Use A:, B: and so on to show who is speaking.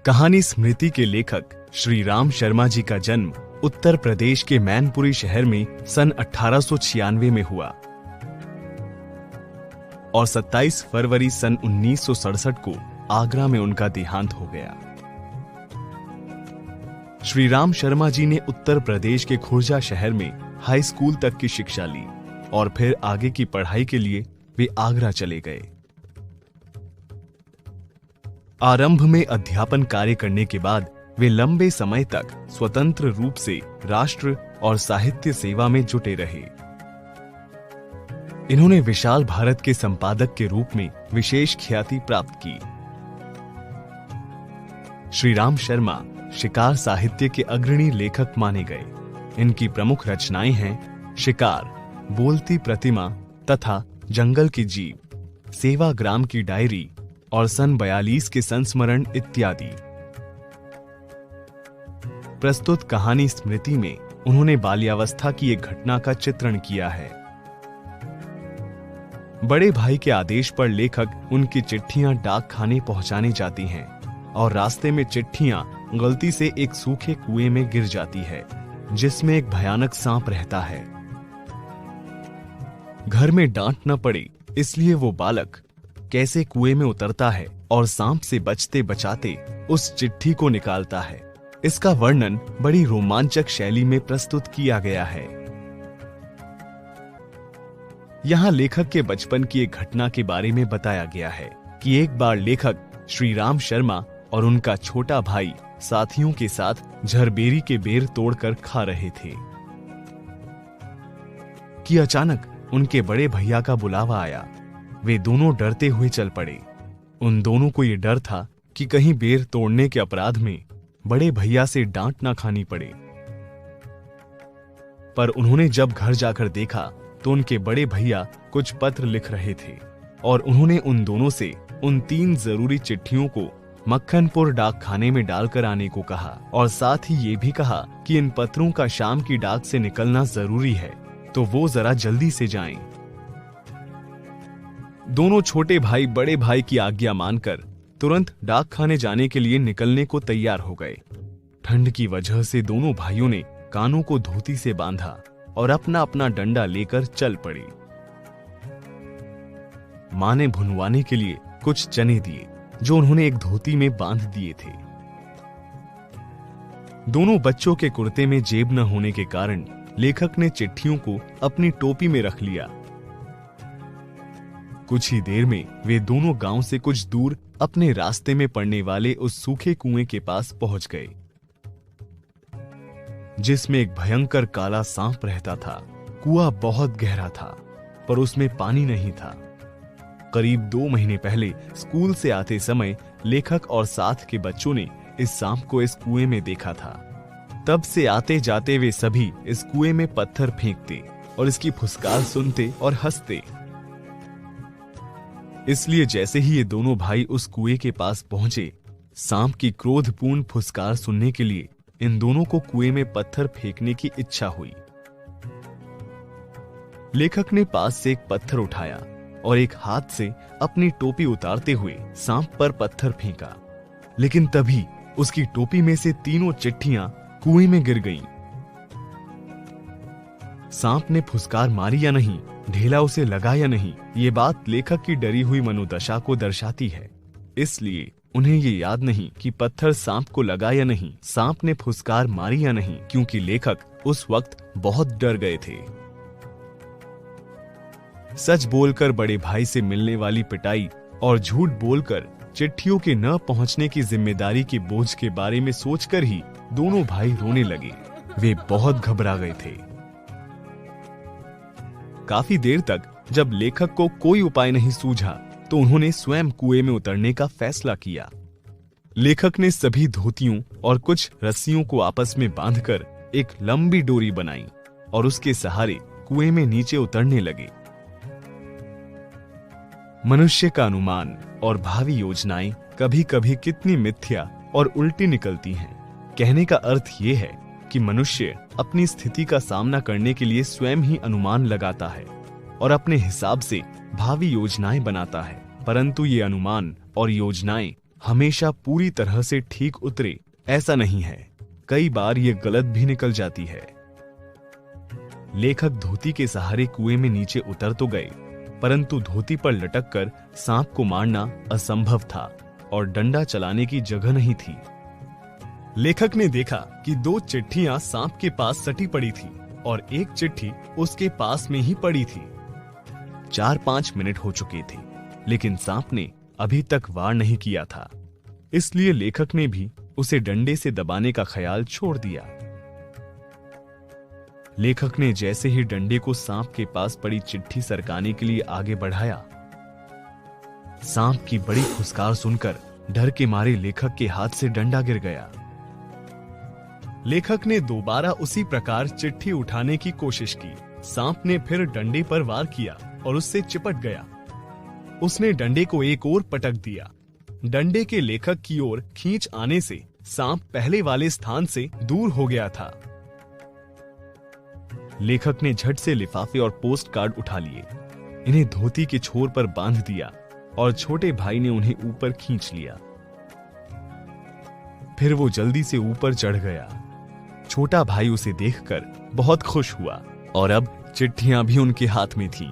A: कहानी स्मृति के लेखक श्री राम शर्मा जी का जन्म उत्तर प्रदेश के मैनपुरी शहर में सन 1896 में हुआ और 27 फरवरी सन 1967 को आगरा में उनका देहांत हो गया। श्री राम शर्मा जी ने उत्तर प्रदेश के खुर्जा शहर में हाई स्कूल तक की शिक्षा ली और फिर आगे की पढ़ाई के लिए वे आगरा चले गए। आरंभ में अध्यापन कार्य करने के बाद वे लंबे समय तक स्वतंत्र रूप से राष्ट्र और साहित्य सेवा में जुटे रहे। इन्होंने विशाल भारत के संपादक के रूप में विशेष ख्याति प्राप्त की। श्री राम शर्मा शिकार साहित्य के अग्रणी लेखक माने गए। इनकी प्रमुख रचनाएं हैं शिकार, बोलती प्रतिमा तथा जंगल की जीव, सेवाग्राम की डायरी और सन 42 के संस्मरण इत्यादि। प्रस्तुत कहानी स्मृति में उन्होंने बाल्यावस्था की एक घटना का चित्रण किया है। बड़े भाई के आदेश पर लेखक उनकी चिट्ठियां डाक खाने पहुंचाने जाती हैं और रास्ते में चिट्ठियां गलती से एक सूखे कुएं में गिर जाती है जिसमें एक भयानक सांप रहता है। घर में डांट न पड़े इसलिए वो बालक कैसे कुएं में उतरता है और सांप से बचते बचाते उस चिट्ठी को निकालता है। इसका वर्णन बड़ी रोमांचक शैली में प्रस्तुत किया गया है। यहाँ लेखक के बचपन की एक घटना के बारे में बताया गया है कि एक बार लेखक श्री राम शर्मा और उनका छोटा भाई साथियों के साथ झरबेरी के बेर तोड़कर खा रहे थे कि अचानक उनके बड़े भैया का बुलावा आया। वे दोनों डरते हुए चल पड़े। उन दोनों को यह डर था कि कहीं बेर तोड़ने के अपराध में बड़े भैया से डांट ना खानी पड़े। पर उन्होंने जब घर जाकर देखा तो उनके बड़े भैया कुछ पत्र लिख रहे थे और उन्होंने उन दोनों से उन 3 जरूरी चिट्ठियों को मक्खनपुर डाक खाने में डालकर आने को कहा और साथ ही ये भी कहा कि इन पत्रों का शाम की डाक से निकलना जरूरी है, तो वो जरा जल्दी से जाएं। दोनों छोटे भाई बड़े भाई की आज्ञा मानकर तुरंत डाक खाने जाने के लिए निकलने को तैयार हो गए। ठंड की वजह से दोनों भाइयों ने कानों को धोती से बांधा और अपना अपना डंडा लेकर चल पड़े। मां ने भुनवाने के लिए कुछ चने दिए जो उन्होंने एक धोती में बांध दिए थे। दोनों बच्चों के कुर्ते में जेब न होने के कारण लेखक ने चिट्ठियों को अपनी टोपी में रख लिया। कुछ ही देर में वे दोनों गांव से कुछ दूर अपने रास्ते में पड़ने वाले उस सूखे कुएं के पास पहुंच गए जिसमें एक भयंकर काला सांप रहता था। कुआं बहुत गहरा था पर उसमें पानी नहीं था। करीब 2 महीने पहले स्कूल से आते समय लेखक और साथ के बच्चों ने इस सांप को इस कुएं में देखा था। तब से आते जाते वे सभी इस कुएं में पत्थर फेंकते और इसकी फुसकार सुनते और हंसते। इसलिए जैसे ही ये दोनों भाई उस कुएं के पास पहुंचे, सांप की क्रोधपूर्ण फुसकार सुनने के लिए इन दोनों को कुएं में पत्थर फेंकने की इच्छा हुई। लेखक ने पास से एक पत्थर उठाया और एक हाथ से अपनी टोपी उतारते हुए सांप पर पत्थर फेंका, लेकिन तभी उसकी टोपी में से 3 चिट्ठियां कुएं में गिर गईं। सांप ने फुसकार मारी या नहीं, ढेला उसे लगा या नहीं, ये बात लेखक की डरी हुई मनोदशा को दर्शाती है। इसलिए उन्हें ये याद नहीं कि पत्थर सांप को लगा या नहीं, सांप ने फुसकार मारी या नहीं, क्योंकि लेखक उस वक्त बहुत डर गए थे। सच बोलकर बड़े भाई से मिलने वाली पिटाई और झूठ बोलकर चिट्ठियों के न पहुंचने की जिम्मेदारी के बोझ के बारे में सोचकर ही दोनों भाई रोने लगे। वे बहुत घबरा गए थे। काफी देर तक जब लेखक को कोई उपाय नहीं सूझा तो उन्होंने स्वयं कुएं में उतरने का फैसला किया। लेखक ने सभी धोतियों और कुछ रस्सियों को आपस में बांधकर एक लंबी डोरी बनाई और उसके सहारे कुएं में नीचे उतरने लगे। मनुष्य का अनुमान और भावी योजनाएं कभी कभी कितनी मिथ्या और उल्टी निकलती हैं। कहने का अर्थ ये है कि मनुष्य अपनी स्थिति का सामना करने के लिए स्वयं ही अनुमान लगाता है और अपने हिसाब से भावी योजनाएं बनाता है, परंतु ये अनुमान और योजनाएं हमेशा पूरी तरह से ठीक उतरे ऐसा नहीं है, कई बार ये गलत भी निकल जाती है। लेखक धोती के सहारे कुएं में नीचे उतर तो गए, परंतु धोती पर लटक कर सांप को मारना असंभव था और डंडा चलाने की जगह नहीं थी। लेखक ने देखा कि 2 चिट्ठियां सांप के पास सटी पड़ी थी और एक चिट्ठी उसके पास में ही पड़ी थी। 4-5 मिनट हो चुके थे, लेकिन सांप ने अभी तक वार नहीं किया था, इसलिए लेखक ने भी उसे डंडे से दबाने का ख्याल छोड़ दिया। लेखक ने जैसे ही डंडे को सांप के पास पड़ी चिट्ठी सरकाने के लिए आगे बढ़ाया, सांप की बड़ी फुसकार सुनकर डर के मारे लेखक के हाथ से डंडा गिर गया। लेखक ने दोबारा उसी प्रकार चिट्ठी उठाने की कोशिश की। सांप ने फिर डंडे पर वार किया और उससे चिपट गया। उसने डंडे को एक ओर पटक दिया। डंडे के लेखक की ओर खींच आने से सांप पहले वाले स्थान से दूर हो गया था। लेखक ने झट से लिफाफे और पोस्ट कार्ड उठा लिए, इन्हें धोती के छोर पर बांध दिया और छोटे भाई ने उन्हें ऊपर खींच लिया। फिर वो जल्दी से ऊपर चढ़ गया। छोटा भाई उसे देखकर बहुत खुश हुआ और अब चिट्ठियां भी उनके हाथ में थीं।